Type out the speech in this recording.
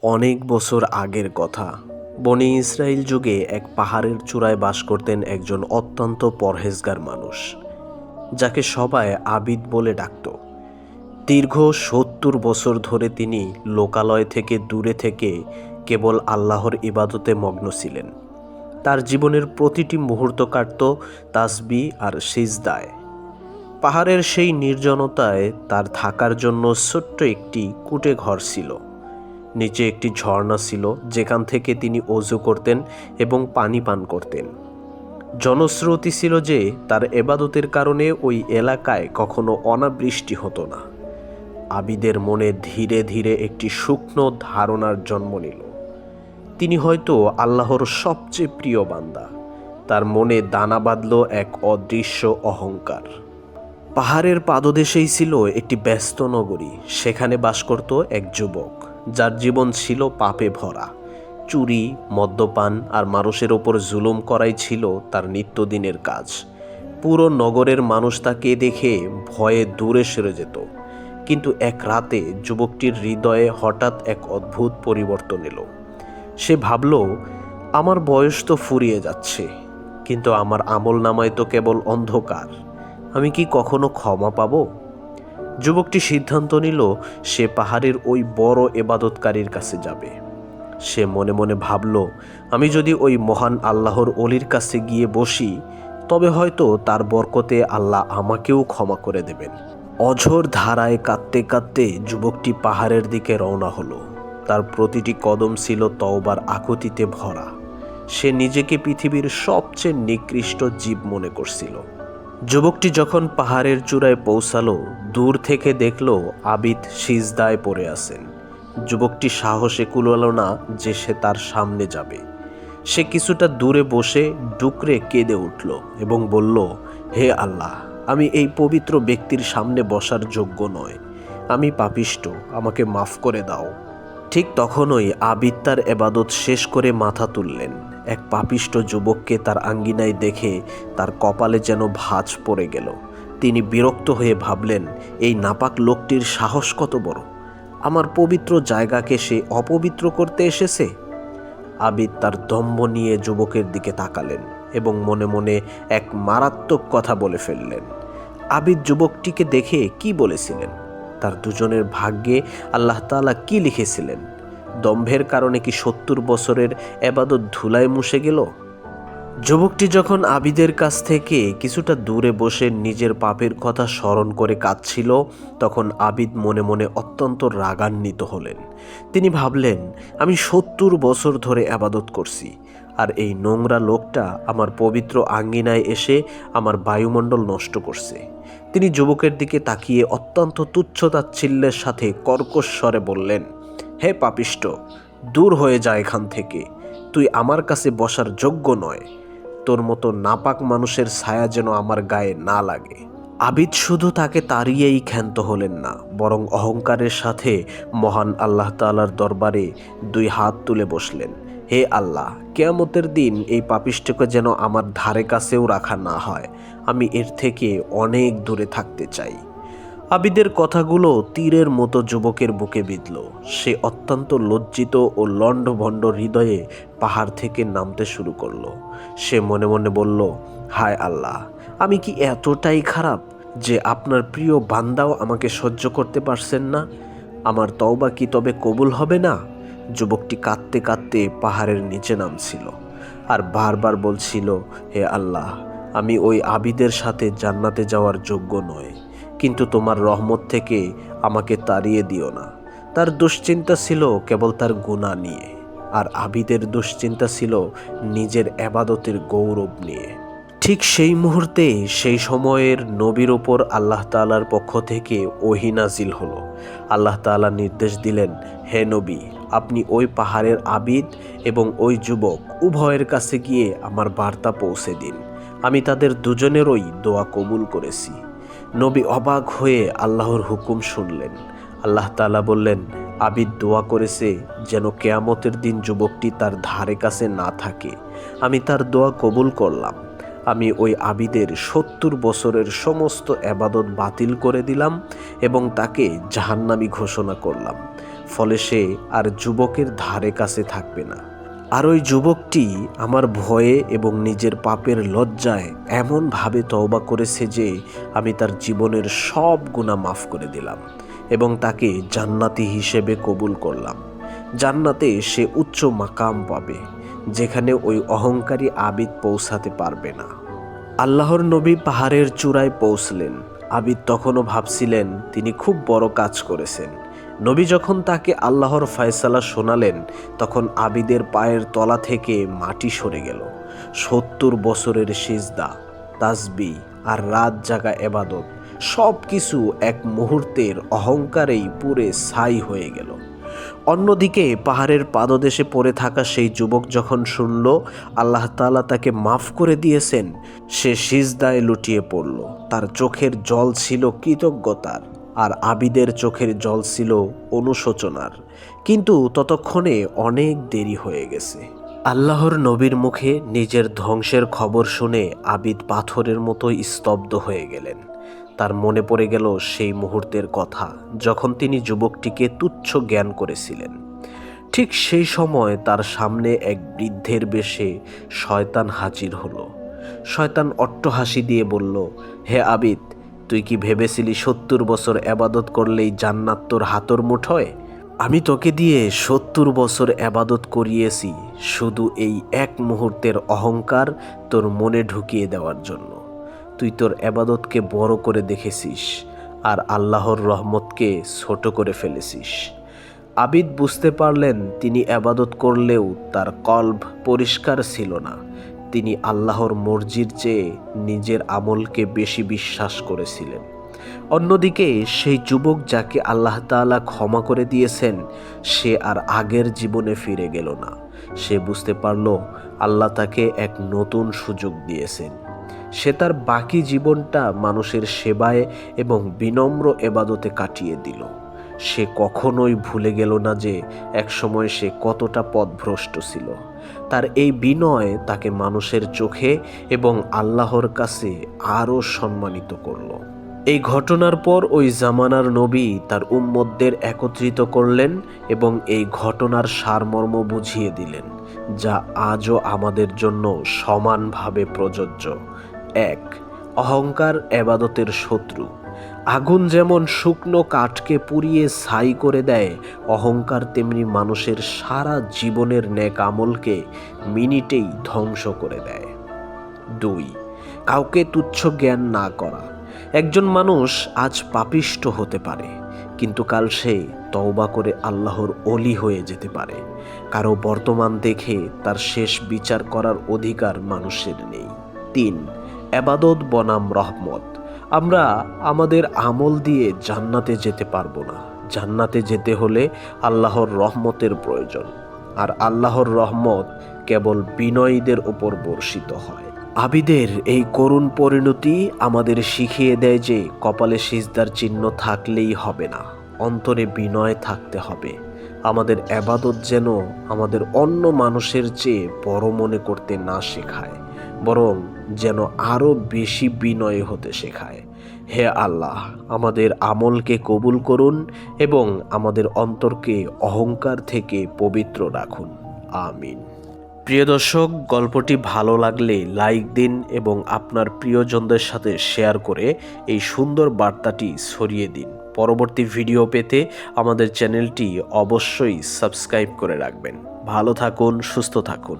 অনেক বছর আগের কথা। বনি ইসরাইল যুগে এক পাহাড়ের চূড়ায় বাস করতেন একজন অত্যন্ত পরহেজগার মানুষ, যাকে সবাই আবিদ বলে ডাকত। দীর্ঘ ৭০ বছর ধরে তিনি লোকালয় থেকে দূরে থেকে কেবল আল্লাহর ইবাদতে মগ্ন ছিলেন। তার জীবনের প্রতিটি মুহূর্ত কাটত তাসবিহ আর সিজদায়। পাহাড়ের সেই নির্জনতায় তার থাকার জন্য ছোট্ট একটি কুটে ঘর ছিল। নিচে একটি ঝর্ণা ছিল, যেখান থেকে তিনি অজু করতেন এবং পানি পান করতেন। জনশ্রুতি ছিল যে তার এবাদতের কারণে ওই এলাকায় কখনো অনাবৃষ্টি হতো না। আবিদের মনে ধীরে ধীরে একটি সূক্ষ্ম ধারণার জন্ম নিল। তিনি হয়তো আল্লাহর সবচেয়ে প্রিয় বান্দা। তার মনে দানা বাঁধল এক অদৃশ্য অহংকার। পাহাড়ের পাদদেশেই ছিল একটি ব্যস্ত নগরী। সেখানে বাস করত এক যুবক, যার জীবন ছিল পাপে ভরা। চুরি, মদ্যপান আর মানুষের ওপর জুলুম করাই ছিল তার নিত্যদিনের কাজ। পুরো নগরের মানুষ তাকে দেখে ভয়ে দূরে সরে যেত। কিন্তু এক রাতে যুবকটির হৃদয়ে হঠাৎ এক অদ্ভুত পরিবর্তন এলো। সে ভাবল, আমার বয়স তো ফুরিয়ে যাচ্ছে, কিন্তু আমার আমল নামায় তো কেবল অন্ধকার। আমি কি কখনো ক্ষমা পাব? যুবকটি সিদ্ধান্ত নিল সে পাহাড়ের ওই বড় এবাদতকারীর কাছে যাবে। সে মনে মনে ভাবল, আমি যদি ওই মহান আল্লাহর অলির কাছে গিয়ে বসি, তবে হয়তো তার বরকতে আল্লাহ আমাকেও ক্ষমা করে দেবেন। অঝোর ধারায় কাঁদতে কাঁদতে যুবকটি পাহাড়ের দিকে রওনা হলো। তার প্রতিটি কদম ছিল তওবার আকুতিতে ভরা। সে নিজেকে পৃথিবীর সবচেয়ে নিকৃষ্ট জীব মনে করছিল। যুবকটি যখন পাহাড়ের চূড়ায় পৌঁছালো, দূর থেকে দেখল আবিদ সিজদায় পড়ে আছেন। যুবকটি সাহসে কুলোলো না যে সে তার সামনে যাবে। সে কিছুটা দূরে বসে ডুকরে কেঁদে উঠল এবং বলল, হে আল্লাহ, আমি এই পবিত্র ব্যক্তির সামনে বসার যোগ্য নয়। আমি পাপিষ্ঠ, আমাকে মাফ করে দাও। ঠিক তখনই আবিদ তার এবাদত শেষ করে মাথা তুললেন। এক পাপিষ্ঠ যুবককে তার আঙ্গিনায় দেখে তার কপালে যেন ভাঁজ পড়ে গেল। তিনি বিরক্ত হয়ে ভাবলেন, এই নাপাক লোকটির সাহস কত বড়! আমার পবিত্র জায়গাকে সে অপবিত্র করতে এসেছে। আবিদ তার দম্ভ নিয়ে যুবকের দিকে তাকালেন এবং মনে মনে এক মারাত্মক কথা বলে ফেললেন। আবিদ যুবকটিকে দেখে কি বলেছিলেন? তার দুজনের ভাগ্যে আল্লাহ তাআলা কি লিখেছিলেন? দম্ভের কারণে কি ৭০ বছরের এবাদত ধুলায় মুছে গেল? যুবকটি যখন আবিদের কাছ থেকে কিছুটা দূরে বসে নিজের পাপের কথা স্মরণ করে কাঁদছিল, তখন আবিদ মনে মনে অত্যন্ত রাগান্বিত হলেন। তিনি ভাবলেন, আমি ৭০ বছর ধরে আবাদত করছি, আর এই নোংরা লোকটা আমার পবিত্র আঙ্গিনায় এসে আমার বায়ুমণ্ডল নষ্ট করছে। তিনি যুবকের দিকে তাকিয়ে অত্যন্ত তুচ্ছ-তাচ্ছিল্যের সাথে কর্কশ স্বরে বললেন, হে পাপিষ্ঠ, দূর হয়ে যা এখান থেকে। তুই আমার কাছে বসার যোগ্য নয়। তোর মতো নাপাক মানুষের ছায়া যেন আমার গায়ে না লাগে। আবিদ শুধু তাকে তাড়িয়েই ক্ষান্ত হলেন না, বরং অহংকারের সাথে মহান আল্লাহ তাআলার দরবারে ২ হাত তুলে বসলেন। হে আল্লাহ, কিয়ামতের দিন এই পাপিষ্ঠকে যেন আমার ধারে কাছেও রাখা না হয়। আমি এর থেকে অনেক দূরে থাকতে চাই। আবিদের কথাগুলো তীরের মতো যুবকের বুকে বিঁধল। সে অত্যন্ত লজ্জিত ও লণ্ডভণ্ড হৃদয়ে পাহাড় থেকে নামতে শুরু করলো। সে মনে মনে বলল, হায় আল্লাহ, আমি কি এতটাই খারাপ যে আপনার প্রিয় বান্দাও আমাকে সহ্য করতে পারছেন না? আমার তওবা কি তবে কবুল হবে না? যুবকটি কাঁদতে কাঁদতে পাহাড়ের নিচে নামছিল আর বারবার বলছিল, হে আল্লাহ, আমি ওই আবিদের সাথে জান্নাতে যাওয়ার যোগ্য নয়, কিন্তু তোমার রহমত থেকে আমাকে তাড়িয়ে দিও না। তার দুশ্চিন্তা ছিল কেবল তার গুনাহ নিয়ে, আর আবিদের দুশ্চিন্তা ছিল নিজের এবাদতের গৌরব নিয়ে। ঠিক সেই মুহূর্তে সেই সময়ের নবীর ওপর আল্লাহ তাআলার পক্ষ থেকে ওহী নাজিল হলো। আল্লাহ তাআলা নির্দেশ দিলেন, হে নবী, আপনি ওই পাহাড়ের আবিদ এবং ওই যুবক উভয়ের কাছে গিয়ে আমার বার্তা পৌঁছে দিন। আমি তাদের দুজনেরই দোয়া কবুল করেছি। নবী অবাক হয়ে আল্লাহর হুকুম শুনলেন। আল্লাহ তাআলা বললেন, আবিদ দোয়া করেছে যেন কিয়ামতের দিন যুবকটি তার ধারে কাছে না থাকে। আমি তার দোয়া কবুল করলাম। আমি ওই আবিদের ৭০ বছরের সমস্ত এবাদত বাতিল করে দিলাম এবং তাকে জাহান্নামী ঘোষণা করলাম। ফলে সে আর যুবকের ধারে কাছে থাকবে না। আর ওই যুবকটি আমার ভয়ে এবং নিজের পাপের লজ্জায় এমনভাবে তওবা করেছে যে আমি তার জীবনের সব গুনাহ মাফ করে দিলাম এবং তাকে জান্নাতি হিসেবে কবুল করলাম। জান্নাতে সে উচ্চ মাকাম পাবে, যেখানে ওই অহংকারী আবিদ পৌঁছাতে পারবে না। আল্লাহর নবী পাহাড়ের চূড়ায় পৌঁছলেন। আবিদ তখনও ভাবছিলেন তিনি খুব বড় কাজ করেছেন। নবী যখন তাকে আল্লাহর ফয়সালা শোনালেন, তখন আবিদের পায়ের তলা থেকে মাটি সরে গেল। 70 বছরের সিজদা, তাসবিহ আর রাত জাগা এবাদত সব কিছু এক মুহূর্তের অহংকারেই পুড়ে ছাই হয়ে গেল। অন্যদিকে পাহাড়ের পাদদেশে পড়ে থাকা সেই যুবক যখন শুনল আল্লাহ তাআলা তাকে মাফ করে দিয়েছেন, সে সিজদায় লুটিয়ে পড়ল। তার চোখের জল ছিল কৃতজ্ঞতার, আর আবিদের চোখের জল ছিল অনুশোচনার। কিন্তু ততক্ষণে অনেক দেরি হয়ে গেছে। আল্লাহর নবীর মুখে নিজের ধ্বংসের খবর শুনে আবিদ পাথরের মতোই স্তব্ধ হয়ে গেলেন। তার মনে পড়ে গেল সেই মুহূর্তের কথা যখন তিনি যুবকটিকে তুচ্ছ জ্ঞান করেছিলেন। ঠিক সেই সময় তার সামনে এক বৃদ্ধের বেশে শয়তান হাজির হলো। শয়তান অট্টহাসি দিয়ে বলল, হে আবিদ, তুই কি ভেবেছিলি 70 বছর এবাদত করলেই জান্নাত তোর হাতর মুঠোয়? আমি তোকে দিয়ে 70 বছর এবাদত করিয়েছি শুধু এই এক মুহূর্তের অহংকার তোর মনে ঢুকিয়ে দেওয়ার জন্য। তুই তোর এবাদতকে বড় করে দেখেছিস আর আল্লাহর রহমতকে ছোট করে ফেলেছিস। আবিদ বুঝতে পারলেন তিনি এবাদত করলেও তার কলব পরিষ্কার ছিল না। তিনি আল্লাহর মর্জির চেয়ে নিজের আমলকে বেশি বিশ্বাস করেছিলেন। অন্যদিকে সেই যুবক যাকে আল্লাহ তাআলা ক্ষমা করে দিয়েছেন, সে আর আগের জীবনে ফিরে গেল না। সে বুঝতে পারল আল্লাহ তাকে এক নতুন সুযোগ দিয়েছেন। সে তার বাকি জীবনটা মানুষের সেবায় এবং বিনম্র এবাদতে কাটিয়ে দিল। সে কখনোই ভুলে গেল না যে একসময় সে কতটা পথভ্রষ্ট ছিল। তার এই বিনয় তাকে মানুষের চোখে এবং আল্লাহর কাছে আরও সম্মানিত করল। এই ঘটনার পর ওই জামানার নবী তার উম্মতদের একত্রিত করলেন এবং এই ঘটনার সারমর্ম বুঝিয়ে দিলেন, যা আজও আমাদের জন্য সমানভাবে প্রযোজ্য। 1. অহংকার এবাদতের শত্রু। আগুন যেমন শুকনো কাঠকে পুড়িয়ে ছাই করে দেয়, অহংকার তেমনি মানুষের সারা জীবনের নেক আমলকে মিনিটেই ধ্বংস করে দেয়। 2. কাউকে তুচ্ছ জ্ঞান না করা। একজন মানুষ আজ পাপিষ্ট হতে পারে, কিন্তু কাল সে তওবা করে আল্লাহর ওলি হয়ে যেতে পারে। কারো বর্তমান দেখে তার শেষ বিচার করার অধিকার মানুষের নেই। 3. এবাদত বনাম রহমত। আমরা আমাদের আমল দিয়ে জান্নাতে যেতে পারবো না। জান্নাতে যেতে হলে আল্লাহর রহমতের প্রয়োজন, আর আল্লাহর রহমত কেবল বিনয়ীদের উপর বর্ষিত হয়। আবিদের এই করুণ পরিণতি আমাদের শিখিয়ে দেয় যে কপালে সিজদার চিহ্ন থাকলেই হবে না, অন্তরে বিনয় থাকতে হবে। আমাদের এবাদত যেন আমাদের অন্য মানুষের চেয়ে বড় মনে করতে না শেখায়, বরং যেন আরও বেশি বিনয়ী হতে শেখায়। হে আল্লাহ, আমাদের আমলকে কবুল করুন এবং আমাদের অন্তরকে অহংকার থেকে পবিত্র রাখুন। আমিন। প্রিয় দর্শক, গল্পটি ভালো লাগলে লাইক দিন এবং আপনার প্রিয়জনদের সাথে শেয়ার করে এই সুন্দর বার্তাটি ছড়িয়ে দিন। পরবর্তী ভিডিও পেতে আমাদের চ্যানেলটি অবশ্যই সাবস্ক্রাইব করে রাখবেন। ভালো থাকুন, সুস্থ থাকুন।